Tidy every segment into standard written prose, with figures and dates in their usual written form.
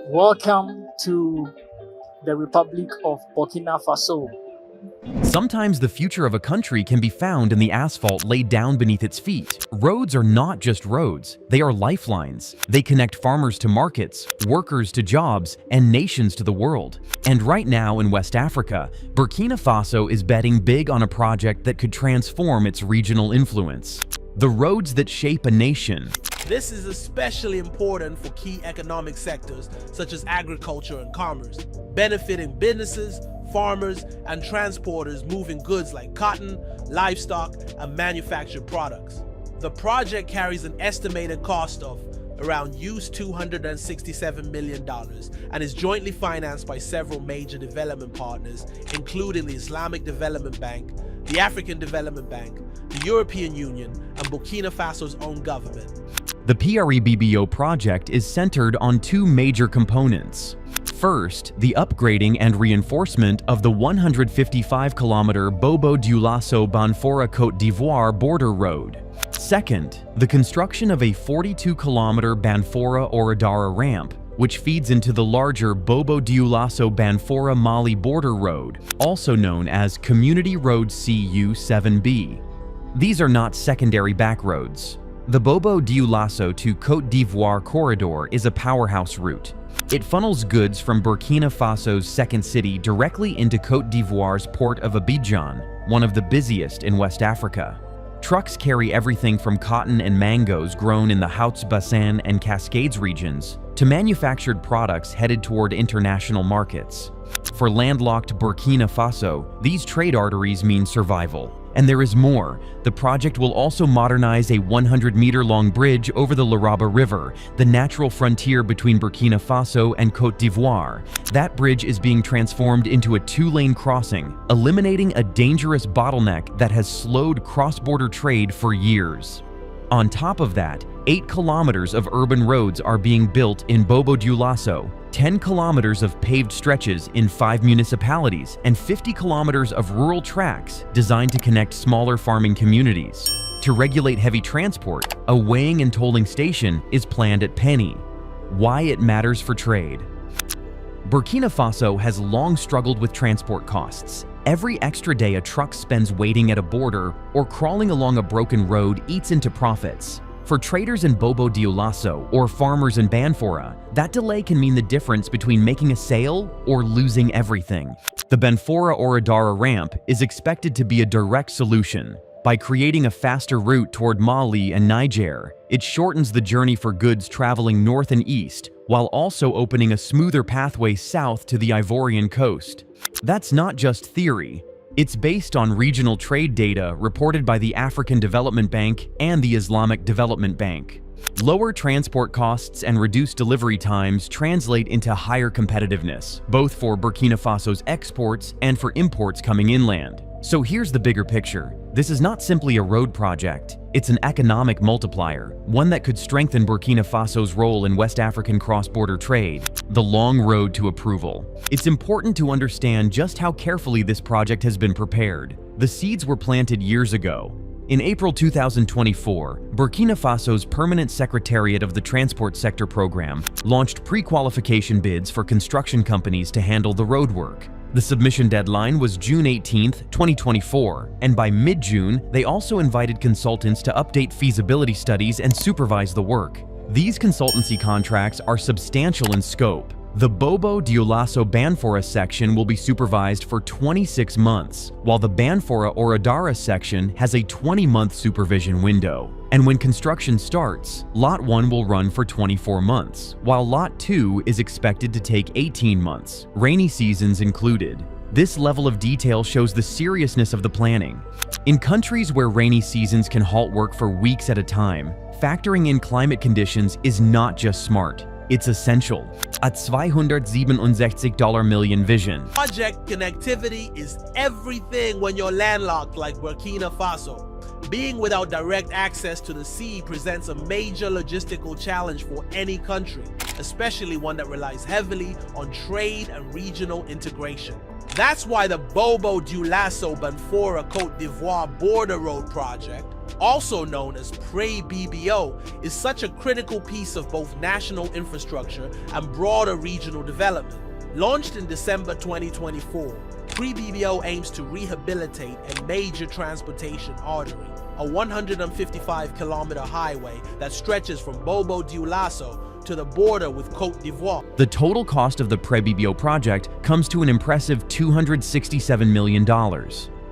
Welcome to the Republic of Burkina Faso. Sometimes the future of a country can be found in the asphalt laid down beneath its feet. Roads are not just roads, they are lifelines. They connect farmers to markets, workers to jobs, and nations to the world. And right now in West Africa, Burkina Faso is betting big on a project that could transform its regional influence. The roads that shape a nation. This is especially important for key economic sectors such as agriculture and commerce, benefiting businesses, farmers, and transporters moving goods like cotton, livestock, and manufactured products. The project carries an estimated cost of around $267 million and is jointly financed by several major development partners, including the Islamic Development Bank, the African Development Bank, the European Union, and Burkina Faso's own government. The PReBBO project is centered on two major components. First, the upgrading and reinforcement of the 155-kilometer Bobo-Dioulasso-Banfora Côte d'Ivoire border road. Second, the construction of a 42-kilometer Banfora-Ouattara ramp, which feeds into the larger Bobo-Dioulasso-Banfora Mali border road, also known as Community Road CU-7B. These are not secondary back roads. The Bobo-Dioulasso to Côte d'Ivoire corridor is a powerhouse route. It funnels goods from Burkina Faso's second city directly into Côte d'Ivoire's port of Abidjan, one of the busiest in West Africa. Trucks carry everything from cotton and mangoes grown in the Hautes-Bassin and Cascades regions to manufactured products headed toward international markets. For landlocked Burkina Faso, these trade arteries mean survival. And there is more. The project will also modernize a 100-meter-long bridge over the Leraba River, the natural frontier between Burkina Faso and Côte d'Ivoire. That bridge is being transformed into a two-lane crossing, eliminating a dangerous bottleneck that has slowed cross-border trade for years. On top of that, 8 kilometers of urban roads are being built in Bobo-Dioulasso, 10 kilometers of paved stretches in 5 municipalities, and 50 kilometers of rural tracks designed to connect smaller farming communities. To regulate heavy transport, a weighing and tolling station is planned at Penny. Why it matters for trade. Burkina Faso has long struggled with transport costs. Every extra day a truck spends waiting at a border or crawling along a broken road eats into profits. For traders in Bobo-Dioulasso or farmers in Banfora, that delay can mean the difference between making a sale or losing everything. The Banfora-Ouattara ramp is expected to be a direct solution. By creating a faster route toward Mali and Niger, it shortens the journey for goods traveling north and east, while also opening a smoother pathway south to the Ivorian coast. That's not just theory. It's based on regional trade data reported by the African Development Bank and the Islamic Development Bank. Lower transport costs and reduced delivery times translate into higher competitiveness, both for Burkina Faso's exports and for imports coming inland. So here's the bigger picture. This is not simply a road project. It's an economic multiplier, one that could strengthen Burkina Faso's role in West African cross-border trade. The long road to approval. It's important to understand just how carefully this project has been prepared. The seeds were planted years ago. In April 2024, Burkina Faso's Permanent Secretariat of the Transport Sector Program launched pre-qualification bids for construction companies to handle the roadwork. The submission deadline was June 18, 2024, and by mid-June, they also invited consultants to update feasibility studies and supervise the work. These consultancy contracts are substantial in scope. The Bobo-Dioulasso-Banfora section will be supervised for 26 months, while the Banfora-Ouattara section has a 20-month supervision window. And when construction starts, Lot 1 will run for 24 months, while Lot 2 is expected to take 18 months, rainy seasons included. This level of detail shows the seriousness of the planning. In countries where rainy seasons can halt work for weeks at a time, factoring in climate conditions is not just smart. It's essential. A $267 million vision. Project connectivity is everything when you're landlocked like Burkina Faso. Being without direct access to the sea presents a major logistical challenge for any country, especially one that relies heavily on trade and regional integration. That's why the Bobo-Dioulasso-Banfora Côte d'Ivoire border road project, also known as PReBBO, is such a critical piece of both national infrastructure and broader regional development. Launched in December 2024, PReBBO aims to rehabilitate a major transportation artery, a 155-kilometer highway that stretches from Bobo-Dioulasso to the border with Côte d'Ivoire. The total cost of the PReBBO project comes to an impressive $267 million.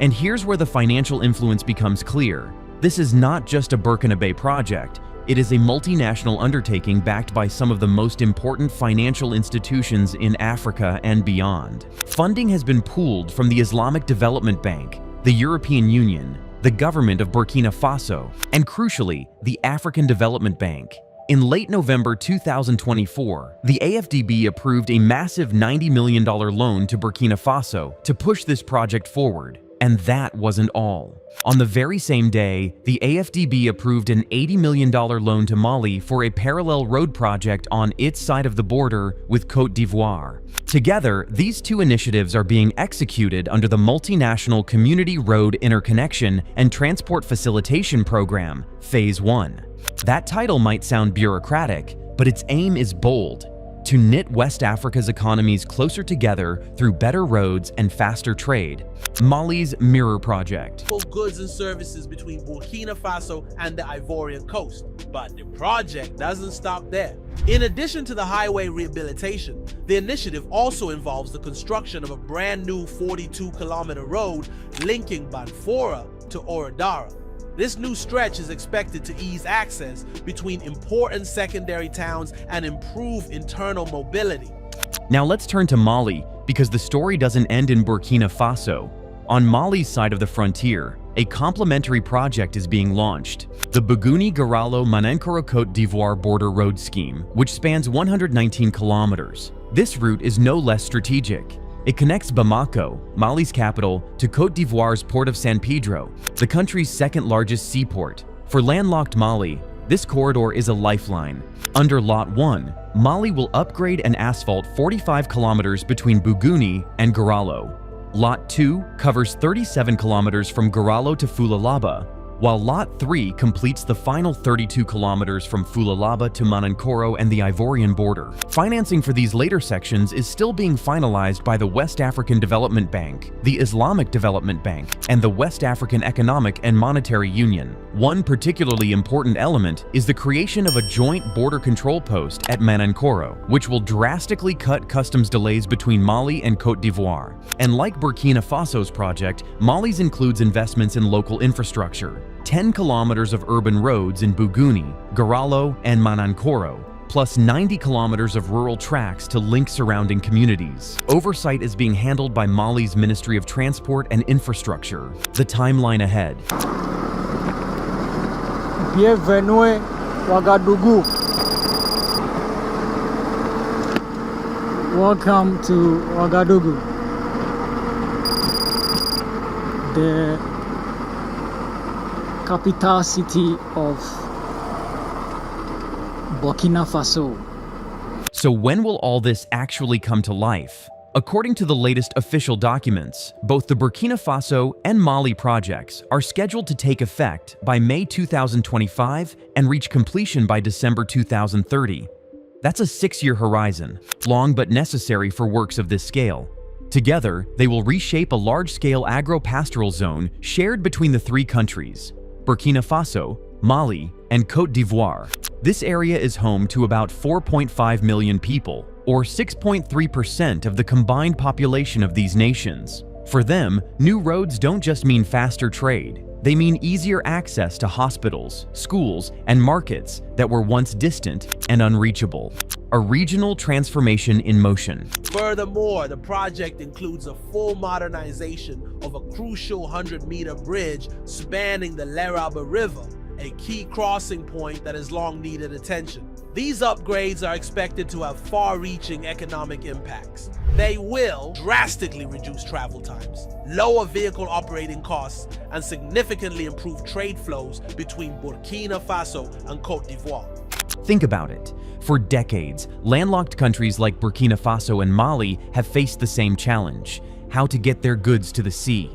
And here's where the financial influence becomes clear. This is not just a Burkina Faso project. It is a multinational undertaking backed by some of the most important financial institutions in Africa and beyond. Funding has been pooled from the Islamic Development Bank, the European Union, the government of Burkina Faso, and crucially, the African Development Bank. In late November 2024, the AFDB approved a massive $90 million loan to Burkina Faso to push this project forward. And that wasn't all. On the very same day, the AFDB approved an $80 million loan to Mali for a parallel road project on its side of the border with Côte d'Ivoire. Together, these two initiatives are being executed under the Multinational Community Road Interconnection and Transport Facilitation Program, Phase 1. That title might sound bureaucratic, but its aim is bold: to knit West Africa's economies closer together through better roads and faster trade. Mali's Mirror Project. Goods and services between Burkina Faso and the Ivorian coast. But the project doesn't stop there. In addition to the highway rehabilitation, the initiative also involves the construction of a brand new 42-kilometer road linking Banfora to Ouattara. This new stretch is expected to ease access between important secondary towns and improve internal mobility. Now let's turn to Mali, because the story doesn't end in Burkina Faso. On Mali's side of the frontier, a complementary project is being launched: the Bougouni-Garalo-Manankoro-Côte d'Ivoire border road scheme, which spans 119 kilometers. This route is no less strategic. It connects Bamako, Mali's capital, to Côte d'Ivoire's port of San Pedro, the country's second-largest seaport. For landlocked Mali, this corridor is a lifeline. Under Lot 1, Mali will upgrade and asphalt 45 kilometers between Bougouni and Garalo. Lot 2 covers 37 kilometers from Garalo to Fulalaba, while Lot 3 completes the final 32 kilometers from Fulalaba to Manankoro and the Ivorian border. Financing for these later sections is still being finalized by the West African Development Bank, the Islamic Development Bank, and the West African Economic and Monetary Union. One particularly important element is the creation of a joint border control post at Manankoro, which will drastically cut customs delays between Mali and Côte d'Ivoire. And like Burkina Faso's project, Mali's includes investments in local infrastructure: 10 kilometers of urban roads in Bougouni, Garalo, and Manankoro, plus 90 kilometers of rural tracks to link surrounding communities. Oversight is being handled by Mali's Ministry of Transport and Infrastructure. The timeline ahead. Bienvenue Ouagadougou. Welcome to Ouagadougou, the capital city of Burkina Faso. So when will all this actually come to life? According to the latest official documents, both the Burkina Faso and Mali projects are scheduled to take effect by May 2025 and reach completion by December 2030. That's a 6-year horizon, long but necessary for works of this scale. Together, they will reshape a large-scale agro-pastoral zone shared between the three countries: Burkina Faso, Mali, and Côte d'Ivoire. This area is home to about 4.5 million people, or 6.3% of the combined population of these nations. For them, new roads don't just mean faster trade. They mean easier access to hospitals, schools, and markets that were once distant and unreachable. A regional transformation in motion. Furthermore, the project includes a full modernization of a crucial 100-meter bridge spanning the Leraba River, a key crossing point that has long needed attention. These upgrades are expected to have far-reaching economic impacts. They will drastically reduce travel times, lower vehicle operating costs, and significantly improve trade flows between Burkina Faso and Côte d'Ivoire. Think about it. For decades, landlocked countries like Burkina Faso and Mali have faced the same challenge: how to get their goods to the sea.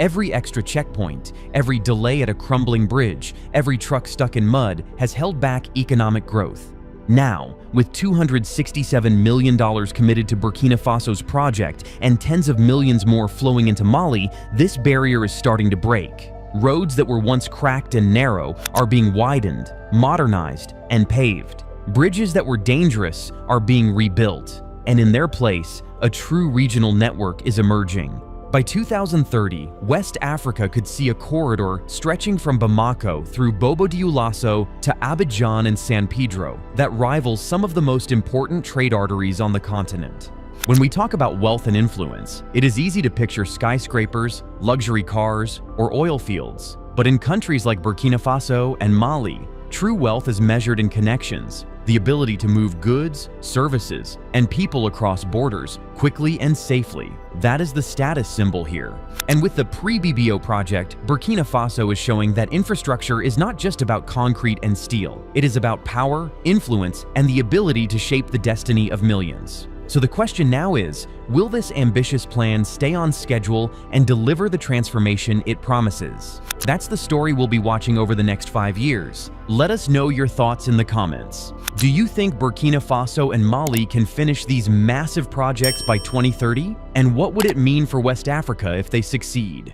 Every extra checkpoint, every delay at a crumbling bridge, every truck stuck in mud has held back economic growth. Now, with $267 million committed to Burkina Faso's project and tens of millions more flowing into Mali, this barrier is starting to break. Roads that were once cracked and narrow are being widened, modernized, and paved. Bridges that were dangerous are being rebuilt, and in their place, a true regional network is emerging. By 2030, West Africa could see a corridor stretching from Bamako through Bobo-Dioulasso to Abidjan and San Pedro that rivals some of the most important trade arteries on the continent. When we talk about wealth and influence, it is easy to picture skyscrapers, luxury cars, or oil fields. But in countries like Burkina Faso and Mali, true wealth is measured in connections, the ability to move goods, services, and people across borders quickly and safely. That is the status symbol here. And with the PReBBO project, Burkina Faso is showing that infrastructure is not just about concrete and steel. It is about power, influence, and the ability to shape the destiny of millions. So the question now is, will this ambitious plan stay on schedule and deliver the transformation it promises? That's the story we'll be watching over the next 5 years. Let us know your thoughts in the comments. Do you think Burkina Faso and Mali can finish these massive projects by 2030? And what would it mean for West Africa if they succeed?